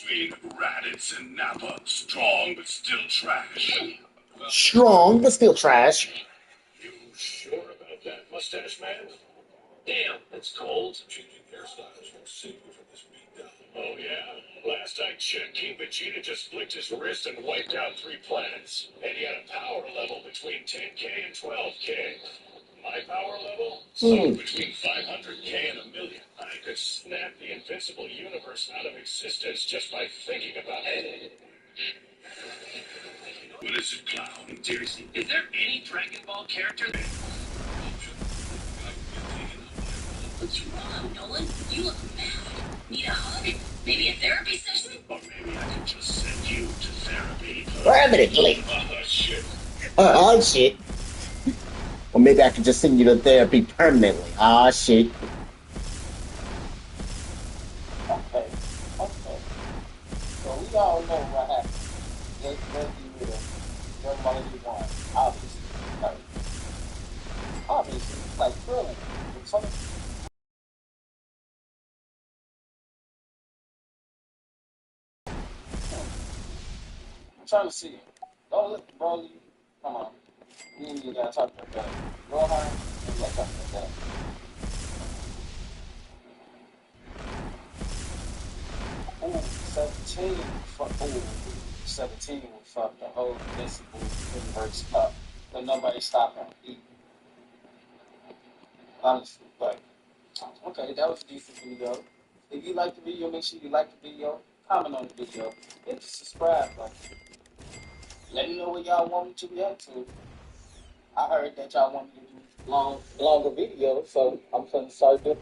between Raditz and Nappa. Strong but still trash. Strong, but still trash. You sure about that, mustache man? Damn, it's cold. Changing hairstyles won't save you from this beatdown. Oh, yeah? Last I checked, King Vegeta just flicked his wrist and wiped out 3 planets. And he had a power level between 10K and 12K. My power level? Somewhere between 500K and a million. I could snap the invincible universe out of existence just by thinking about it. What is it, Clown? Seriously, is there any Dragon Ball character that... What's wrong, Nolan? You look mad. Need a hug? Maybe a therapy session? Or maybe I could just send you to therapy. Permanently. Oh, shit. Oh, shit. Or maybe I could just send you to therapy permanently. Ah, shit. Okay. So we all know what happened. Let's be real. Everybody you want. Obviously. Like, obviously. Like, really. I'm trying to see. Don't look, bro. Come on. You ain't even gotta talk about that. Go high. You gotta talk about that. Ooh, 17. Ooh, 17 will fuck the whole Invincible universe up. But nobody stop him. Honestly, but okay, that was a decent video. If you like the video, make sure you like the video, comment on the video, hit the subscribe button. Let me know what y'all want me to react to. I heard that y'all want me to do longer videos, so I'm gonna start doing.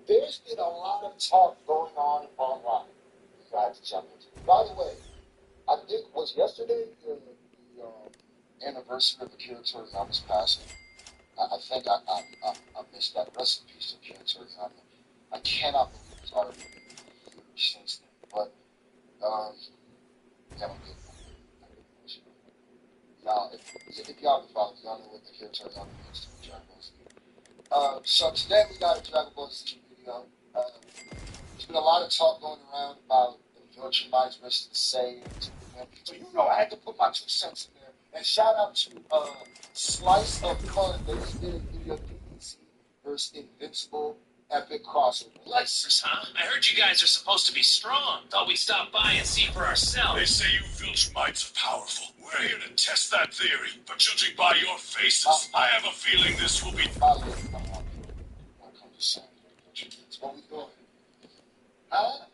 There's been a lot of talk going on online. You guys jump into. By the way, I think was yesterday the anniversary of Akira Toriyama's passing. I think I missed that. Rest in peace to Akira Toriyama. I cannot believe it's already been years since then. But yeah, I'm good. Y'all, if y'all can follow, y'all know what Akira Toriyama means to me, Dragon Ball Z. So today we got a Dragon Ball Z video. There's been a lot of talk going around about the Virtual Minds versus the Saiyans. So you know I had to put my 2 cents in there. And shout out to Slice of Fun. They just did a video DBZ versus Invincible Epic Crossover. Lexus, huh? I heard you guys are supposed to be strong. Thought we'd stop by and see for ourselves. They say you Viltrumites are powerful. We're here to test that theory. But judging by your faces, I have a feeling this will be... What we doing? Huh?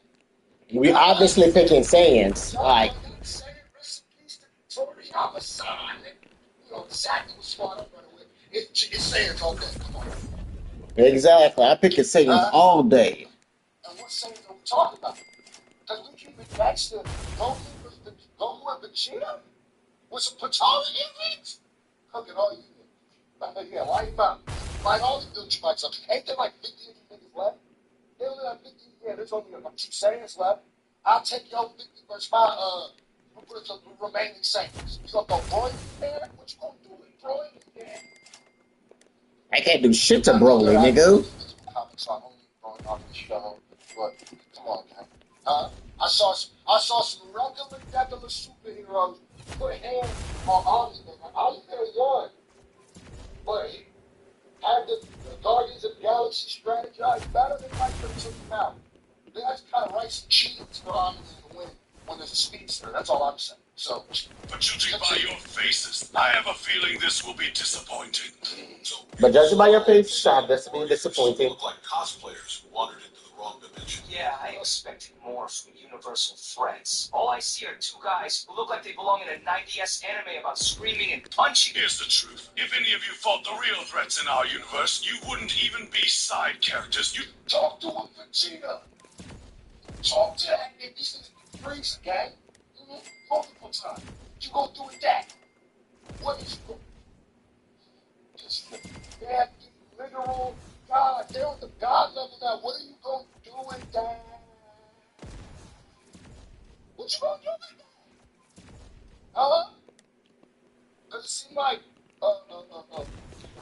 We obviously picking Saiyans. Like, You know exactly what squad I'm running with. It's Saiyans all day. Come on. exactly. I pick the Saiyans all day. And what Saiyans are we talking about? Because we keep it next to Goku and Vegeta with some Patala inmates. Look at all you niggas. Yeah, line them out. Line all the Viltrumites up. Ain't there like 50 of you niggas left? There only like 50. Yeah, there's only like 2 Saiyans left. I'll take your 50 versus my remaining Saiyans. You gonna go Broly there? What you gonna do with Broly? Yeah. I can't do shit to Broly, nigga. So I'm only going off the show, but come on, man. I saw some regular superheroes put hands on Omni-Man. Omni-Man won, but he had the Guardians of the Galaxy strategize better than like they took him out. They had to kind of write some cheats for Omni-Man to win when there's a speedster. That's all I'm saying. So, but judging by your faces, I have a feeling this will be disappointing. But judging by your face, Sean, this will be disappointing. Look like cosplayers who wandered into the wrong dimension. Yeah, I expected more from Universal Threats. All I see are 2 guys who look like they belong in a 90s anime about screaming and punching. Here's the truth. If any of you fought the real threats in our universe, you wouldn't even be side characters. You'd talk to him, Vegeta. Talk to that nigga. These niggas be freezing, gang. Multiple times. What you gonna do with that? What is you just they have to be literal God. They're on the God level now. What are you gonna do with that? like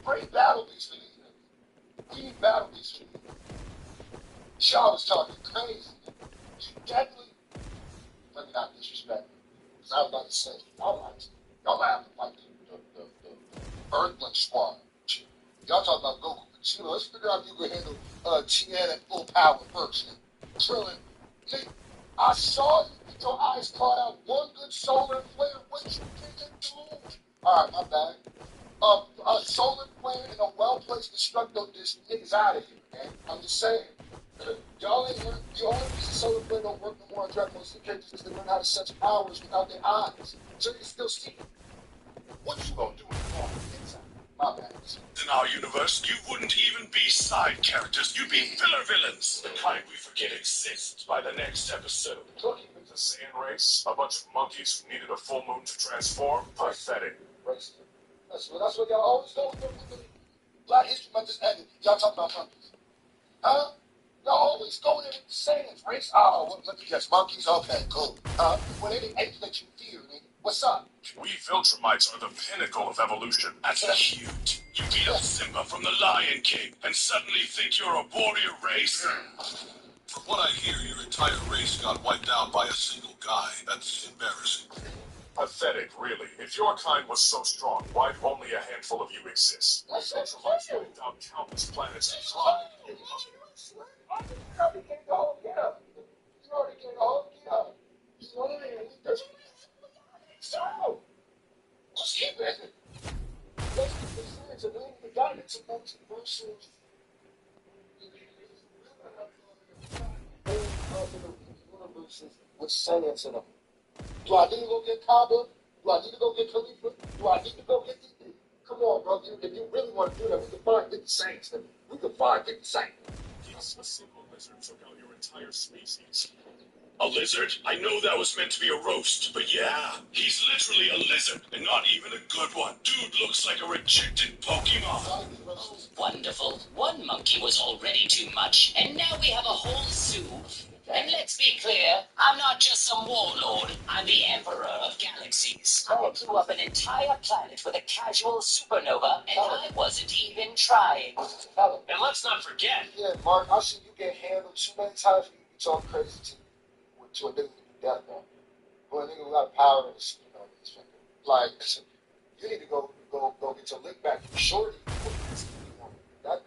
great battle beats for these niggas. We need battle beats for these niggas. Shaw was talking crazy. You definitely, let me not disrespect me, because I was about to say, y'all have like the Earthling Squad. Y'all talking about Goku Vegeta. Let's figure out if you can handle Tien at full power first. Krillin, Nick, I saw you with your eyes caught out one good solar flare. What you didn't do? Alright, my bad. A solar flare and a well-placed destructo disc, niggas out of here, man. I'm just saying. Y'all ain't learned, the only reason solar flare don't work no more on Dragon Ball Z characters is they learn how to sense powers without their eyes. So you can still see. What you gonna do with the inside? My bad. In our universe, you wouldn't even be side characters. You'd be filler villains. The kind we forget exists by the next episode. Looking at the Saiyan race, a bunch of monkeys who needed a full moon to transform. Pathetic. Racist. That's what y'all always go with the Black History Month just ended. Y'all talking about monkeys. Huh? Y'all always go there with the Saiyans, race. Oh, what, let me guess. Monkeys? Okay, cool. Well, any apes that you fear, nigga. What's up? We Viltrumites are the pinnacle of evolution. That's cute. You beat up Simba from the Lion King and suddenly think you're a warrior race? From what I hear, your entire race got wiped out by a single guy. That's embarrassing. Pathetic, really. If your kind was so strong, why do only a handful of you exist? That's Viltrumites wiped out countless planets and fly. You already gave the whole get up. You already gave the whole get up. You lying. So, let's keep it. Let's keep it serious. And then we got into multiversal. Universes with Saiyans in them. Do I need to go get Kaba? Do I need to go get Khalifa? Do I need to go get the... Come on, bro. If you really want to do that, we can find 50 Saints. We can find 50 Saints. Yes, a single lizard took out your entire species. A lizard? I know that was meant to be a roast, but yeah, he's literally a lizard, and not even a good one. Dude looks like a rejected Pokemon. Wonderful. One monkey was already too much, and now we have a whole zoo. And let's be clear, I'm not just some warlord. I'm the emperor of galaxies. I blew up an entire planet with a casual supernova, and I wasn't even trying. And let's not forget, Yeah, Mark, I see you get handled too many times for you to be talking crazy to a nigga who do death, man. Who a nigga who got power in his, finger. Like, you need to go get your lick back from Shorty.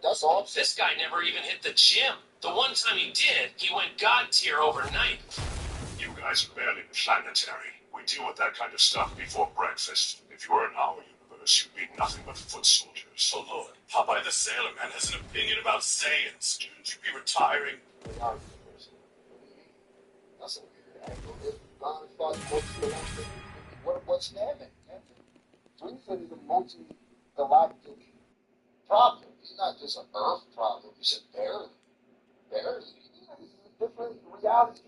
That's all I'm saying. This guy never even hit the gym. The one time he did, he went god tier overnight. You guys are barely planetary. We deal with that kind of stuff before breakfast. If you were in our universe, you'd be nothing but foot soldiers. Oh Lord, Popeye the Sailor Man has an opinion about Saiyans. Shouldn't you be retiring? That's a weird angle. What's Namek? Frieza is a multi-galactic problem. He's not just an Earth problem. He said barely. Barely. This is a different reality.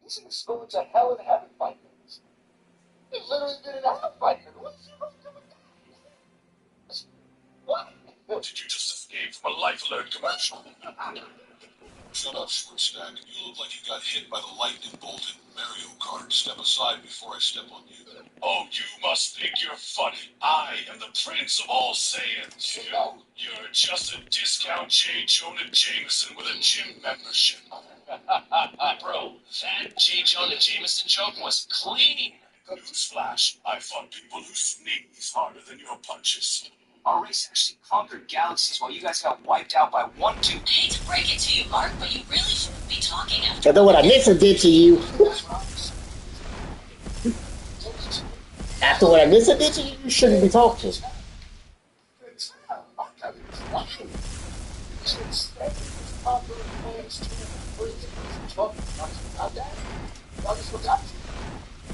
He's in school to hell and heaven fighting. He's literally been in hell fighting. What is he going to do with that? What? What did you just escape from a Life Alert commercial? Shut up, Shortstack. You look like you got hit by the lightning bolt in Mario Kart. Step aside before I step on you. Oh, you must think you're funny. I am the prince of all Saiyans. You're just a discount J. Jonah Jameson with a gym membership. Bro, that J. Jonah Jameson joke was clean. Newsflash, I fought people who sneeze harder than your punches. our race actually conquered galaxies while you guys got wiped out by one dude. I hate to break it to you, Mark, but you really shouldn't be talking after. After what Anissa did to you. After what Anissa did to you, you shouldn't be talking.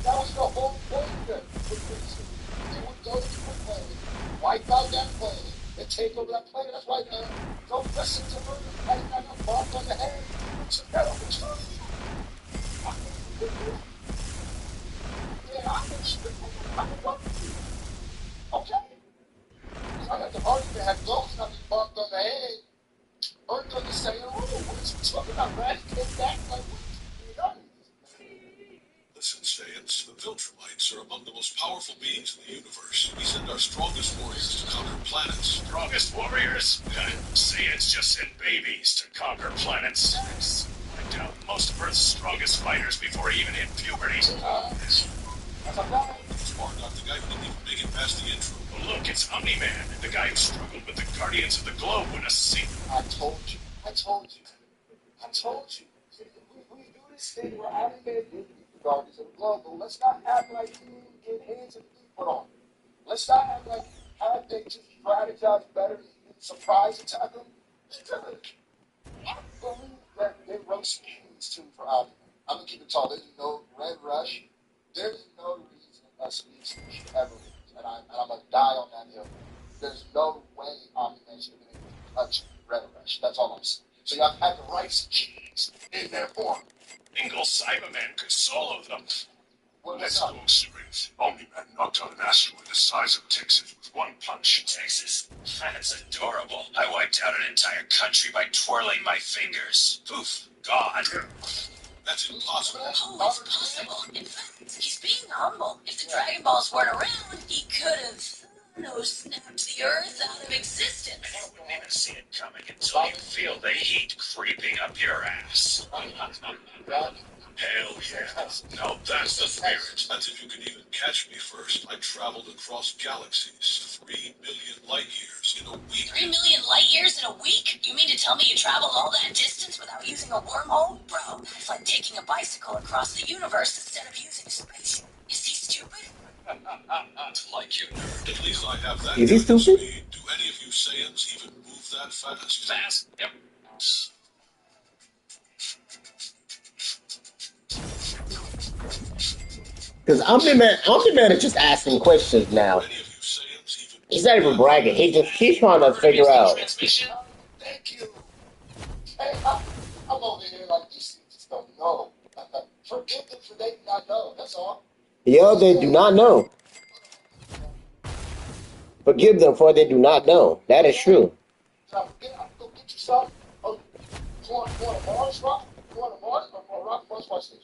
That was the whole point of it. They would go to a planet, wipe out that planet, and take over that planet. That's why don't listen to her. I got a bump on the head. Yeah, I can okay. I got the argument had close enough to bump on the head. Earth on the same room. What are you talking about, man? Get back like what? Listen, Saiyans, the Viltrumites are among the most powerful beings in the universe. We send our strongest warriors to conquer planets. Strongest warriors? Saiyans just send babies to conquer planets. I doubt most of Earth's strongest fighters before he even hit puberty. That's a guy. Smart, not the guy who didn't even make it past the intro. Oh, look, it's Omni-Man, the guy who struggled with the Guardians of the Globe in a scene. I told you. We do this thing where Omni-Man did beat the Guardians of the Globe, but let's not act like he didn't get hands and feet put on. Let's not act like how they just strategize better and he didn't surprise attack them. I believe that they wrote some keys too for Omni-Man. I'm gonna keep it tall. There's no Red Rush. There's no reason a Speed should ever lose, and I'm gonna die on that hill. There's no way Omni-Man should have been able to touch Red Rush. That's all I'm saying. So you have to have the right keys in their form. Single Cyberman could solo them. Well, Let's that's go serious. Omni-Man knocked out an asteroid the size of Texas with one punch. Texas? That's adorable. I wiped out an entire country by twirling my fingers. Poof. Gone. That's impossible. Oh, it's possible. In fact, he's being humble. If the Dragon Balls weren't around, he could have, snapped the Earth out of existence. You wouldn't even see it coming until you feel the heat creeping up your ass. Hell yeah. Now that's the spirit. That's if you can even catch me first. I traveled across galaxies, 3 million light years in a week. 3 million light years in a week? You mean to tell me you traveled all that distance without using a wormhole? Bro, that's like taking a bicycle across the universe instead of using a spaceship. Is he stupid? Like you, nerd. At least I have that. Is he kind of stupid? speed. Do any of you Saiyans even move that fast? Fast? Yep. Because Omni-Man is just asking questions now. Do any of you Saiyans even He's not even bragging. He's trying to figure out. Transmission? Thank you. Hey, I'm over here like these things just don't know. Forgive them for they do not know. That's all. Yo, they do not know. Forgive them for they do not know. That is true. So I'm go get you some. Oh, you want a Mars rock? You want a Mars or a rock Mars? Watch this.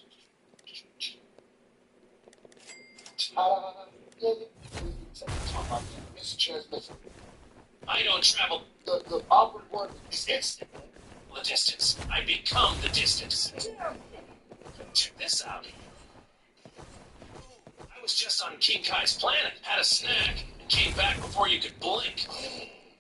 It's transmission. I don't travel The operative word is instant. the distance. I become the distance. Check this out. I was just on King Kai's planet, had a snack, and came back before you could blink.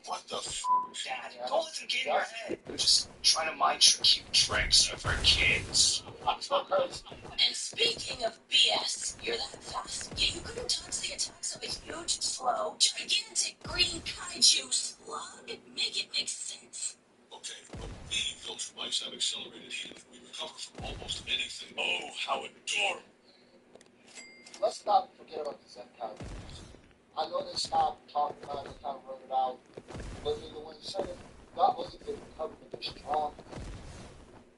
What the f? Dad, don't let them get in your head. I'm just trying to mind your cute tricks are for kids. And speaking of BS, you're that fast. Yeah, you couldn't dodge the attacks of a huge, slow, gigantic green kaiju slug. Make it make sense. Okay, but we Viltrumites have accelerated heat. We recover from almost anything. Oh, how adorable. Let's not forget about the Zen kind of I know they stopped talking about it, kind of wrote it out. But in the way you said it, not only did they recover, but they're strong.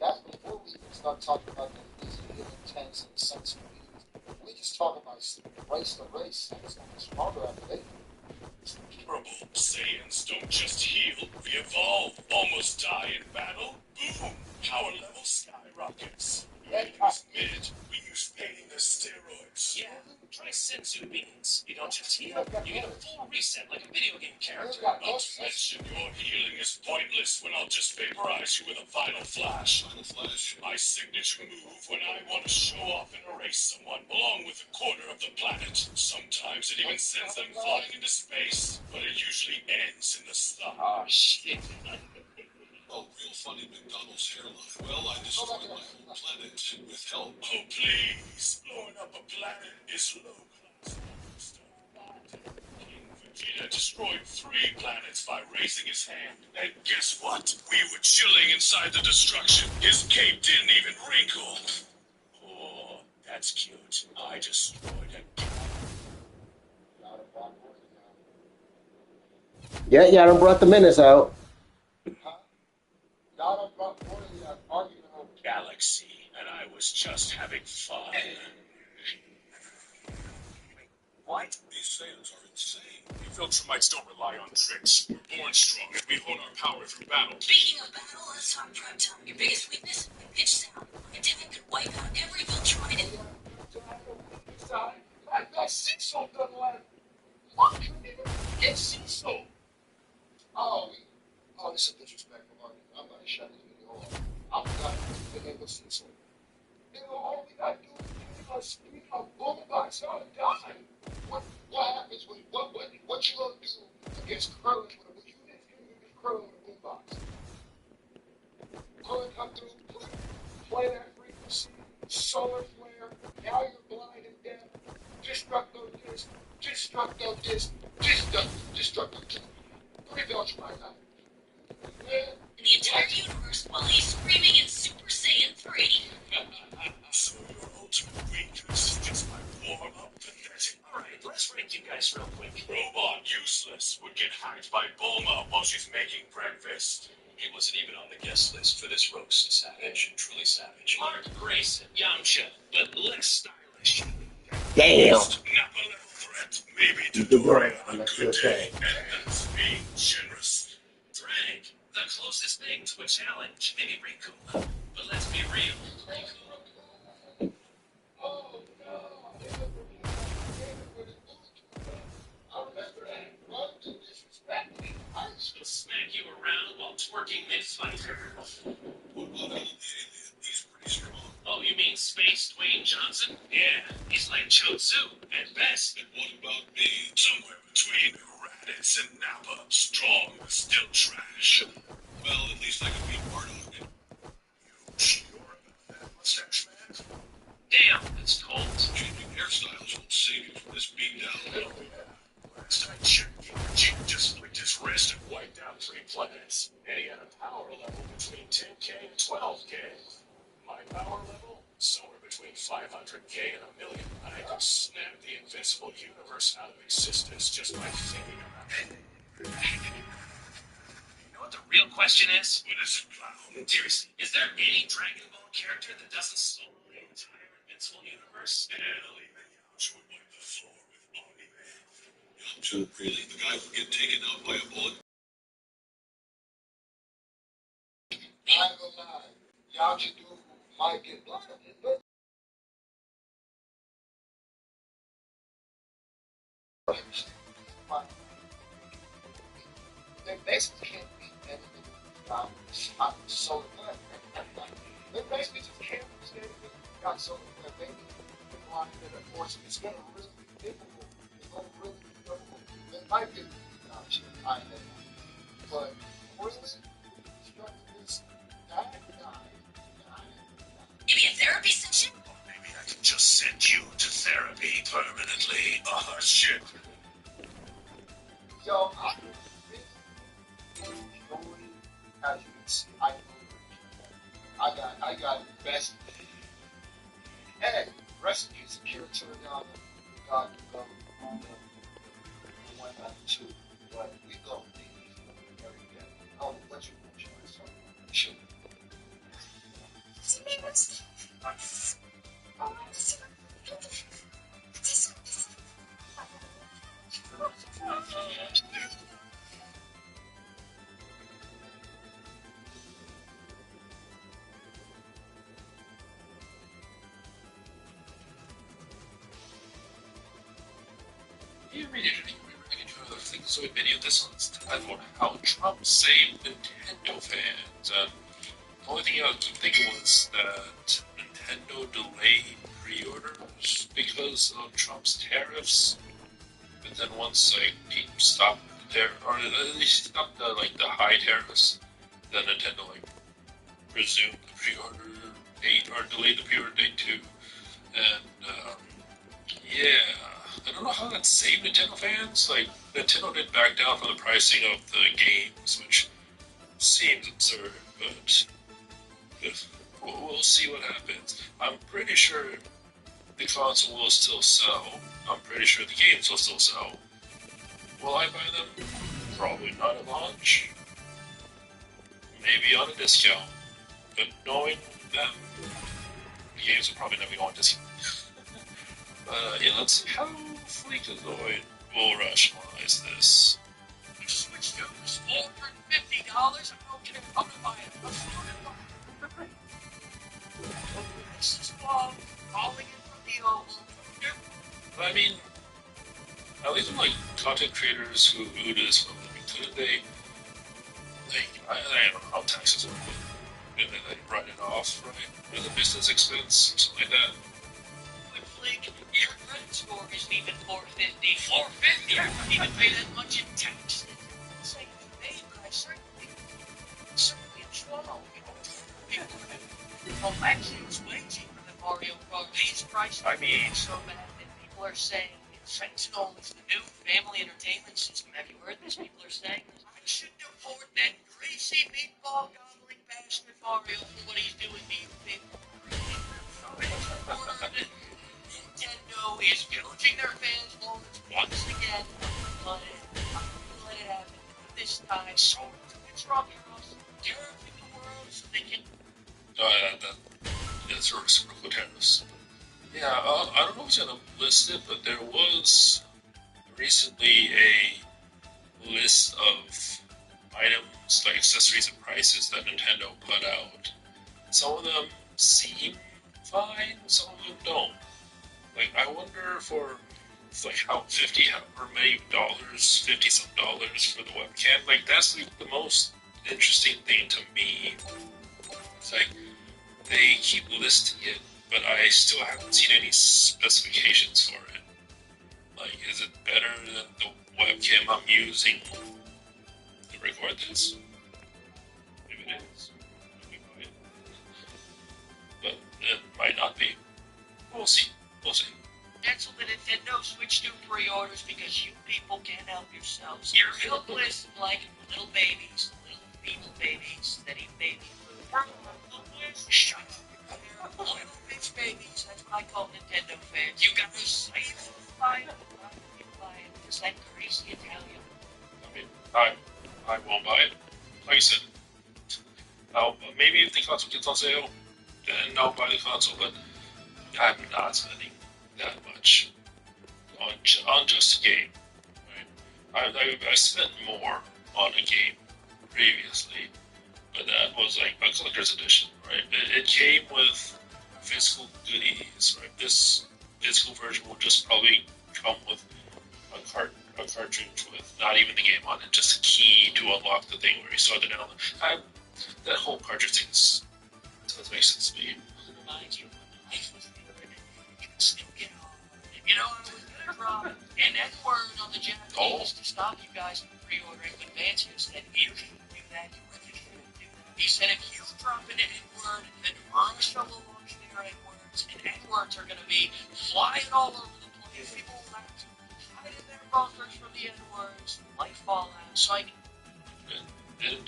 That's before we even start talking about these intense and sensitive beings. We just talk about race to race, and it's going to be stronger after they. Terrible. Saiyans don't just heal, we evolve, almost die in battle. Boom! Power level skyrockets. When it was mid, we use painless steroids. Yeah, try Senzu beans. You don't just heal, you get a full reset like a video game character. Not to mention, your healing is pointless when I'll just vaporize you with a final flash. Final flash. My signature move when I want to show off and erase someone along with a quarter of the planet. Sometimes it even sends them flying into space, but it usually ends in the sun. Oh, shit. Oh, real funny McDonald's hairline. Well, I destroyed my whole planet with help. Oh, please. Blowing up a planet is low-class stuff. King Vegeta destroyed 3 planets by raising his hand. And guess what? We were chilling inside the destruction. His cape didn't even wrinkle. Oh, that's cute. I destroyed a Yeah, I done brought the menace out. Y'all brought more than an argument over galaxy, and I was just having fun. What? These Saiyans are insane. You Viltrumites don't rely on tricks. We're born strong, and we hone our power through battle. Speaking of battle, let's talk prep time. Your biggest weakness? Pitch sound. My dad could wipe out every Viltrumite in son died. What happens when what you gonna do against Krillin when you against Krillin with a boombox? Krillin come through, play that frequency, solar flare, now you're blind and deaf, destructo disc, destructo disc, destructo disc. Three belts right now. The entire universe while he's screaming in Super Saiyan 3. So your ultimate weakness is just my warm-up pathetic. Alright, let's rank you guys real quick. Robot useless would get hacked by Bulma while she's making breakfast. He wasn't even on the guest list for this roast. Savage, truly savage. Mark Grayson, Yamcha, but less stylish. Damn. Nappa level threat, maybe to Dory on a good day. And that's being generous. Drag, the closest thing to a challenge. Maybe Riku. But let's be real. Riku. Oh no! I remember that. Run to disrespect me. She'll smack you around while twerking mid-fight. What about Alan the Alien? He's pretty strong. Oh, you mean Space Dwayne Johnson? Yeah, he's like Cho Tzu, at best. And what about me? Somewhere between Raditz and Nappa. Strong, but still trash. Well, at least I can beat Bardock. You sure about that, mustache man? Damn, it's cold. Changing hairstyles won't save you from this beatdown. Hell yeah. Last I checked, Vegeta just flicked his wrist and wiped out 3 planets. And he had a power level between 10k and 12k. My power level? Somewhere between 500k and 1 million. I could snap the invincible universe out of existence just by thinking about it. You know what the real question is? What is it, clown? Seriously, is there any Dragon Ball character that doesn't solo the entire invincible universe? Hell, even Yamcha would wipe the floor with Omni-Man. Yamcha, really? The guy would get taken out by a bullet? I ain't gonna lie. Yamcha do might get blinded, but they basically can't beat anything solar flare. They basically just can't understand it. Got solar flare, maybe blind and unfortunately, it's gonna really be difficult. It's gonna really be difficult. They might get Yamcha, I know, but really, this guy. Maybe a therapy session? Maybe I can just send you to therapy permanently. Oh, shit. Yo, I as you can see, I got best. Hey, recipes of character down God to go on the 192, but we go every day. Oh, what you mention, so shoot. You read it another thing. So a video this one's titled How Trump Saved Nintendo Fans. The only thing I keep thinking was that Nintendo delayed pre-orders because of Trump's tariffs. But then once he stopped or they stopped the high tariffs, then Nintendo resumed the pre-order date or delayed the pre-order date too. And yeah, I don't know how that saved Nintendo fans. Nintendo did back down from the pricing of the games, which seems absurd, but we'll see what happens. I'm pretty sure the console will still sell. I'm pretty sure the games will still sell. Will I buy them? Probably not at launch. Maybe on a discount. But knowing them, the games will probably never go on discount. Yeah, let's see how Freakazoid will rationalize this. Switch goes $450. I don't care. I'm gonna buy it. This is long. Calling it from the old. But I mean, at least with content creators who do this for a living, couldn't they, I don't know how taxes work, but couldn't they write it off, right? As a business expense, something like that? Like, you're good score isn't even 450. 450? I wouldn't even pay that much in taxes. It's like you made, but I certainly swallow, you know. Well, actually, it's way cheaper than Mario Kart. These prices are so bad that people are saying Sentinel is the new family entertainment system. Have you heard this? People are saying this. I should deport that greasy meatball gobbling bastard Mario for what he's doing to you people. Nintendo is pillaging their fans' wallets once again. But I'm gonna let it happen. This time, so it's wrong heroes. Terror in the world so they can. That's reciprocal tariffs. Yeah, I don't know if it's gonna list it, but there was recently a list of items, like accessories and prices that Nintendo put out. Some of them seem fine, some of them don't. Like, I wonder for like how 50 or maybe dollars, 50 some dollars for the webcam. Like, that's like the most interesting thing to me. It's like they keep listing it, but I still haven't seen any specifications for it. Like, is it better than the webcam I'm using to record this? If it is, we buy it. But it might not be. We'll see. We'll see. Cancel the Nintendo Switch 2 pre-orders because you people can't help yourselves. You're helpless like little babies, little feeble babies that eat baby food. Shut up. They're little bitch babies. That's what I call Nintendo fans. You gotta save them by it. Because that crazy Italian. I mean, I won't buy it. Like I said, maybe if the console gets on sale, then I'll buy the console, but I'm not spending that much on just a game. Right? I spent more on a game previously, but that was like a collector's edition, right? It came with physical goodies, right? This physical version will just probably come with a cartridge with not even the game on it, just a key to unlock the thing where you saw the download. That whole cartridge thing doesn't make sense to me. Reminds you when life was good, you can still get on. You know, I was gonna drop an N-word on the Japanese to stop you guys from pre-ordering, but Vance said you shouldn't do that, you really shouldn't do that. He said if you drop an N-word, then Russia will launch their N-words, and N-words are gonna be flying all over the place. People will have to hide in their bunkers from the N-words, like Fallout, so I didn't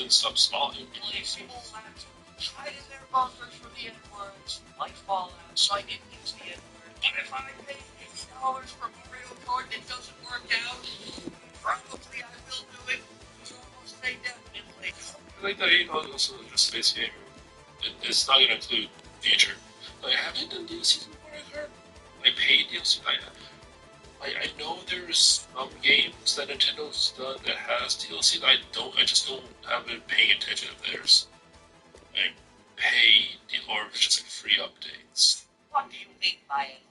stop smiling. People will have to hide in their bunkers from the N-words, like Fallout, so I didn't use the N-word. But if I pay $80 for Mario Kart and it doesn't work out, probably I will do it. To almost say definitely. I like that $80 also just space game. It's not gonna include feature. Like, have they done DLCs in Mario Kart? Like paid DLC? I know there's some games that Nintendo's done that has DLC. I just don't have been paying attention if there's like paid or just like free updates. What do you mean by it?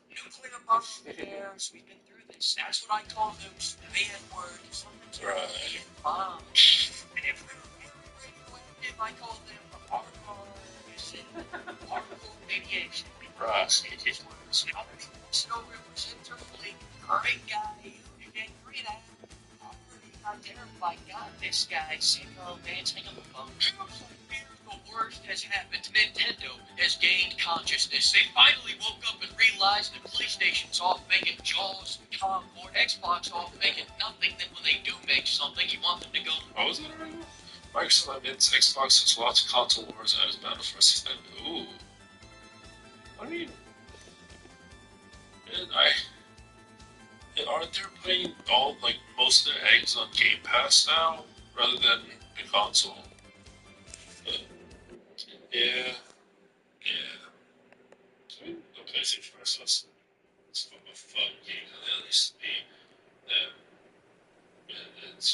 Nuclear bombs. We've been through this. That's what I call those. The N-word. Something's right. Bomb. And if they're very radioactive, I call them particle radiation. Right. It works. Snow represents her fleet. Great guy. You can't agree that. I'm terrified. God, this guy, Shinra dancing on the phone. The worst has happened. Nintendo has gained consciousness. They finally woke up and realized that PlayStation's off making Jaws, or Xbox off making nothing. Then when they do make something, you want them to go. Oh, was that already? Microsoft admits Xbox has lots of console wars and is bound for us. Ooh. I mean, aren't they putting most of their eggs on Game Pass now rather than the console? Yeah. I mean, the PlayStation versus it's a fun game, at least to me. It's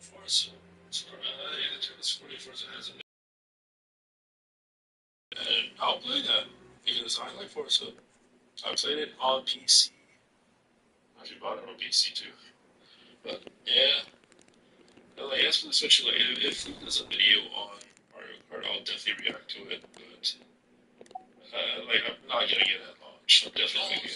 Forza. The Tennis 40 Forza has it. And I'll play that because I like Forza. I played it on PC. I actually bought it on PC too. But yeah. Like, as for the Switch, like, if there's a video on Mario Kart, I'll definitely react to it. But I'm not gonna get that long. She'll definitely be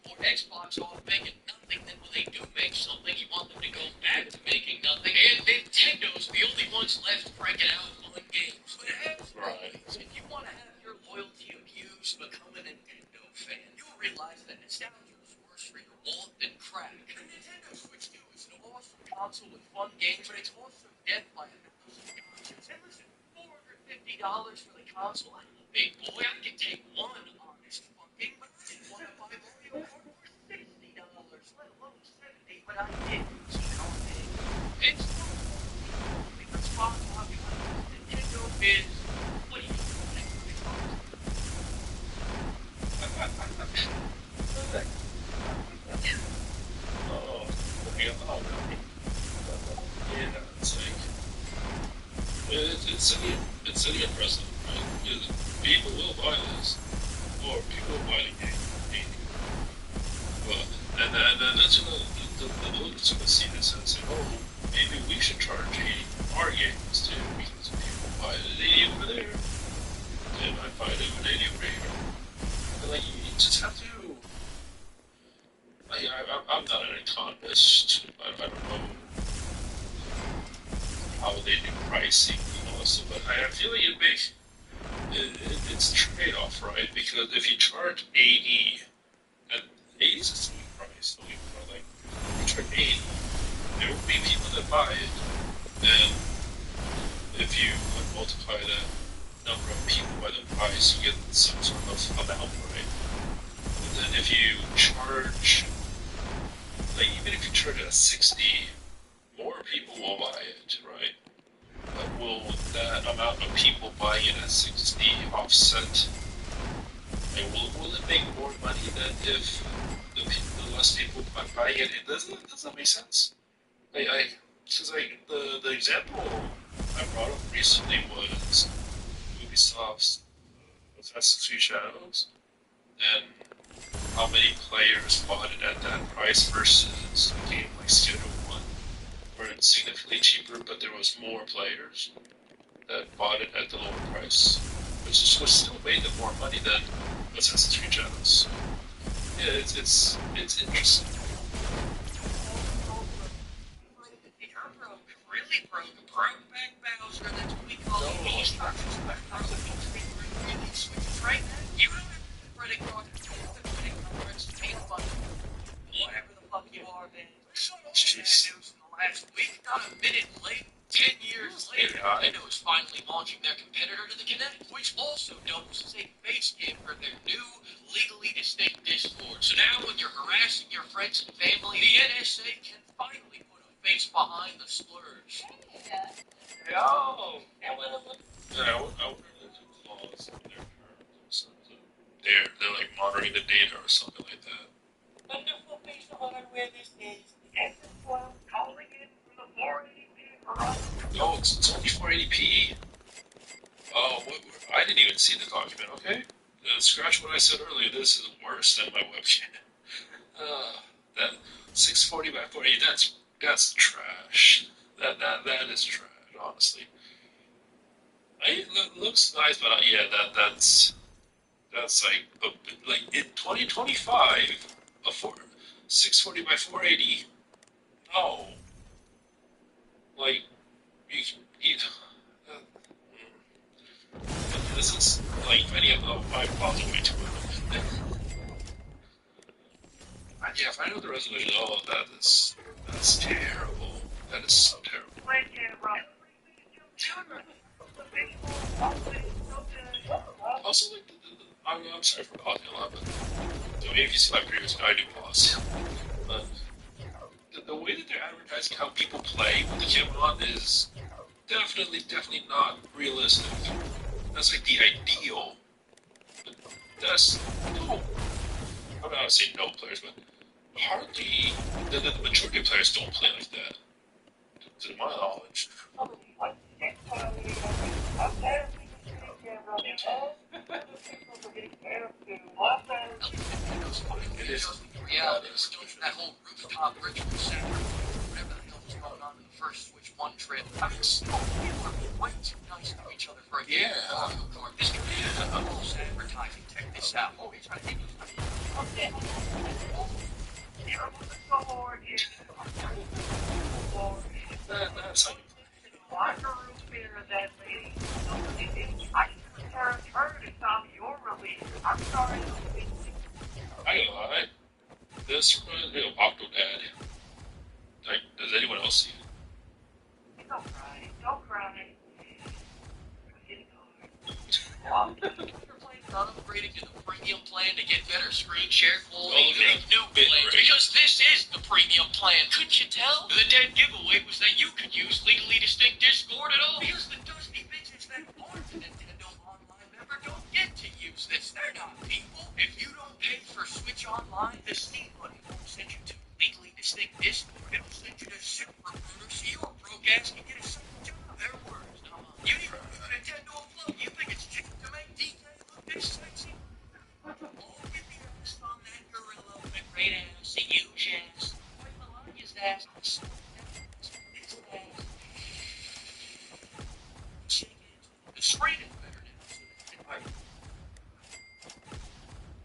Or Xbox off making nothing, then when they do make something, you want them to go back to making nothing. And Nintendo's the only ones left cranking out fun games. But as always, if you want to have your loyalty abused, become a Nintendo fan. You'll realize that nostalgia is worse for your wallet than crack. The Nintendo Switch 2 is an awesome console with fun games, but it's also dead by a thousand consoles. And listen, $450 for the console, I'm a big boy. I can take one honest fucking, but I didn't want to buy Mario Kart for $60, let alone 70, but I did. So now I'm paying. It's only the spot popular. Nintendo is, what do you think? oh, yeah, oh, yeah, it's like, it's silly and impressive, right? Because people will buy this, or people will buy the game. Well, and then that's when the voters are going to see this and say, oh, maybe we should charge 80 for our games too, because if people buy it at 80 over there, then I buy it at 80 over here. And like, you just have to. Like, I'm not an economist. I don't know how they do pricing and all that stuff, but I feel like it's a trade-off, right? Because if you charge 80, and 80 is a sweet price, so like, if you charge 80, there will be people that buy it, and if you multiply the number of people by the price, you get some sort of amount, right? But then if you charge, like, even if you charge it at 60, more people will buy it, right? But will that amount of people buying it at 60 offset? Like, will it make more money than if the less people buying it? Does that make sense? Because the example I brought up recently was Ubisoft's Assassin's Creed Shadows, and how many players bought it at that price versus a game like Schedule 1, where it's significantly cheaper, but there was more players that bought it at the lower price, which still made them more money than Assassin's Creed Shadows. Yeah, it's interesting. Really broke back Bowser, that's what we call it. These structures are really switches right now. You don't have to credit card, credit cards, pay a bunch, whatever the fuck you are, man. Jeez. News in the last week, not a minute late. 10 years later, Nintendo is finally launching their competitor to the Kinect, which also doubles as a face cam for their new, legally distinct Discord. So now when you're harassing your friends and family, the NSA can finally put a face behind the splurge. Yeah, I wonder if there's a clause in their terms or something. They're like monitoring the data or something like that. Wonderful piece of hardware this is. S12 calling in for the 480p Verizon. Oh, it's only 480p. Oh, I didn't even see the document. Okay, scratch what I said earlier. This is worse than my webcam. That 640 by 480. That's trash. That is trash. Honestly, it looks nice, but yeah, that's like in 2025, a 640 by 480. No, like you uh, this is like many of them. My phones are way too early. Yeah, if I know the resolution, oh, that's terrible. That is so terrible. Also, like, I'm sorry for pausing a lot, but I mean, if you see my previous, I do pause. But the way that they're advertising how people play with the camera on is definitely not realistic. That's like the ideal. That's no. I'm not saying no players, but hardly the majority of players don't play like that, to my knowledge. Reality, that whole rooftop ritual sound, whatever the hell was going on in first Switch 1 trip. I mean, so people are way too nice to each other for a game of Mario Kart. This could be a false advertising. Check this out. Oh, he's trying to hit me. Okay. You're on the board here. That's how you play. Locker room fear of that lady. Somebody did. I should have heard it on your release. I'm sorry. I ain't gonna lie. This reminds me of Octodad. Like, does anyone else see it? Don't cry. Don't cry. I'm getting hard. You're playing not upgrading to the premium plan to get better screen share quality. Oh, Make new bit plans rate. because this is the premium plan. Couldn't you tell? The dead giveaway was that you could use legally distinct Discord at all. Because the dusty bitches that aren't a Nintendo Online member don't get to use this. They're not people. If you don't pay for Switch Online, the Steam money won't send you to legally distinct Discord. It'll send you to Super Recruiter so your broke ass can get a second job. Their words, not mine. You need a Nintendo Flow. You think it's cheap to make DK look this sexy? Oh, get the ass on that gorilla with a great ass, a huge ass. Like Melania's ass. This ass. The screen is better now.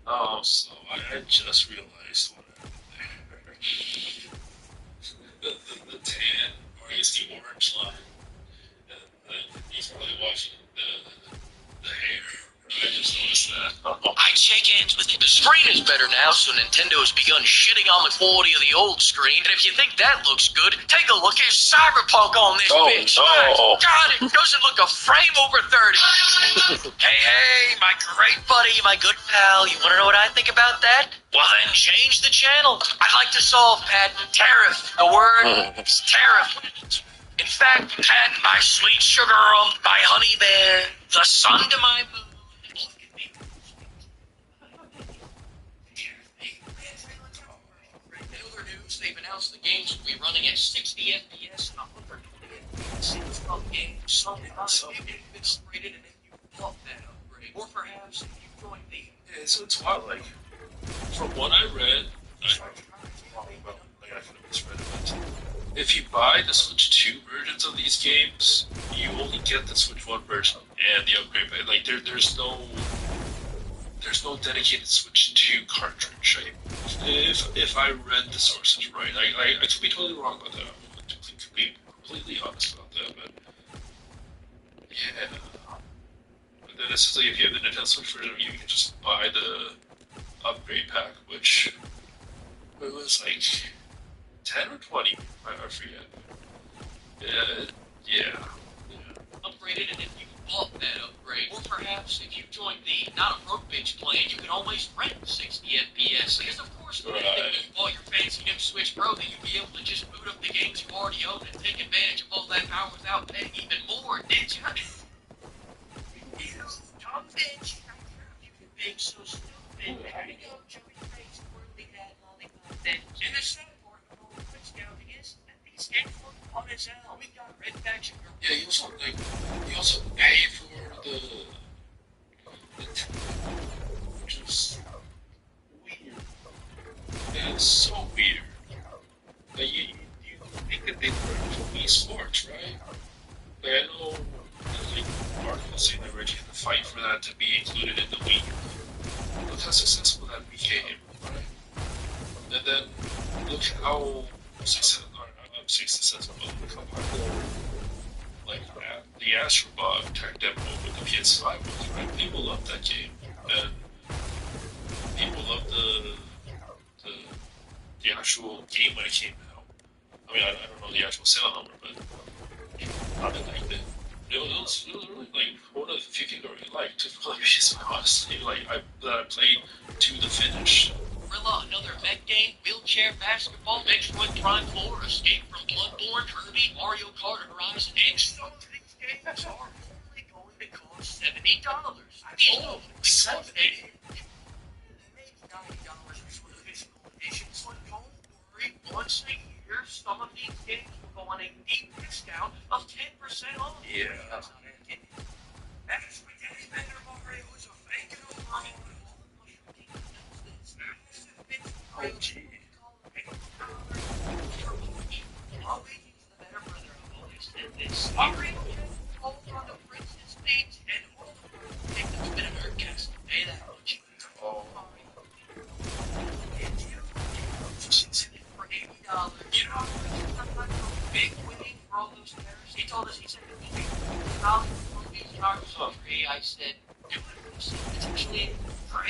Oh, so I just realized what happened there. the tan, or I guess the orange line. He's probably watching the hair. I just noticed that. I shake hands with it. The screen is better now, so Nintendo has begun shitting on the quality of the old screen. And if you think that looks good, take a look at Cyberpunk on this bitch. no. My God, it doesn't look a frame over 30. Hey, my great buddy, my good pal. You want to know what I think about that? Well, then change the channel. I'd like to solve, Pat. Tariff. The word is tariff. In fact, Pat, my sweet sugar my honey bear, the sun to my moon. In other news, they've announced the games will be running at 60 FPS and 120 FPS. It's from games sometimes they've been separated, and if you love that upgrade, or perhaps if you join the Yeah, so it's wild. Like, from what I read, I could have misread it, but if you buy the Switch 2 versions of these games, you only get the Switch 1 version and the upgrade. Like, there's no dedicated Switch 2 cartridge. If I read the sources right, I could be totally wrong about that. I'm to be completely honest about that, but yeah. But then essentially, if you have the Nintendo Switch version, you can just buy the upgrade pack, which it was like 10 or 20, I forget. Yeah. upgraded, and if you bought that upgrade, or perhaps if you joined the not a broke bitch plan, you can always rent 60 FPS. Because of course, you didn't think when you bought your fancy new Switch Pro that you'd be able to just boot up the games you already own and take advantage of all that power without paying even more, did you? You dumb bitch! You can be so stupid. There you go, Joey Face, really had lollipop then. And the sad part of all the quick scouting is that these games look fun as hell. We got Red Faction. Yeah, you also pay for the which is weird. Yeah, it's so weird. Like you think that they learned from Wii Sports, right? Like I know there's like articles saying they were trying to fight for that to be included in the Wii. Look how successful that became, right? And then look how successful, I'm saying successful, but look how popular, like, the Astrobot tech demo with the PS5 was, right? People loved that game, and people loved the actual game when it came out. I mean, I don't know the actual sale number, but I didn't like it. It was really, like, one of the few things I really liked to play PS5, honestly. Like, that I played to the finish. Gorilla, another mech game, wheelchair basketball, Metroid Prime 4, Escape from Bloodborne, Kirby, Mario Kart Horizon, and some of these games are only going to cost $70. Oh, $70? Maybe $90 for the physical editions, but don't worry, once a year, some of these games will go on a deep discount of 10% off. Yeah. That's not it. That's what Daddy Bender Mario is a fake and overall. Oh, gee.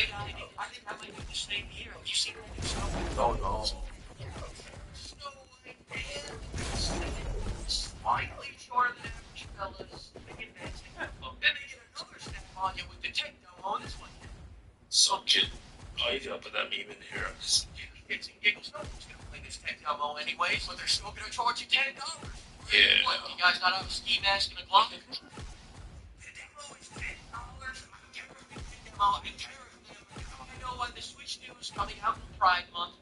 great idea. I think I might do the same here. Have you seen that new stuff? Oh no. Snow White and slightly shorter than average fellas. They get that step up. Then they get another step on you with the techno on this one. Some kid, oh, you gotta put that meme in here. Kids and giggles. No one's gonna play this techno anyways, but they're still gonna charge you $10. Yeah. What, you guys not have a ski mask and a glove? The demo is $10. I can't remember the demo. I can't remember. I know when the Switch 2 is coming out in Pride Month.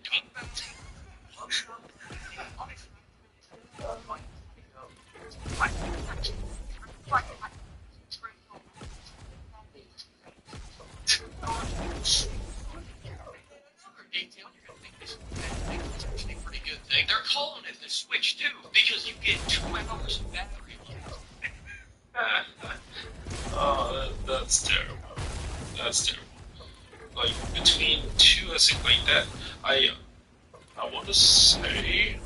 Detail, you're gonna think this is actually a pretty good thing. They're calling it the Switch 2 because you get 2 hours of battery life. Oh, that's terrible. That's terrible. Like between two, I think like that. I want to say.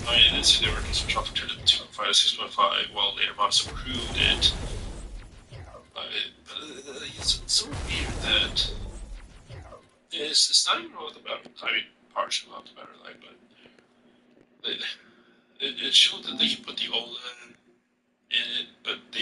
I mean, it is they were Switch off to the 2.5 6.5 while they must have approved it. It's so weird that it's not even about the battery. I mean, partially about the battery life, but it showed that they could put the OLED in it, but they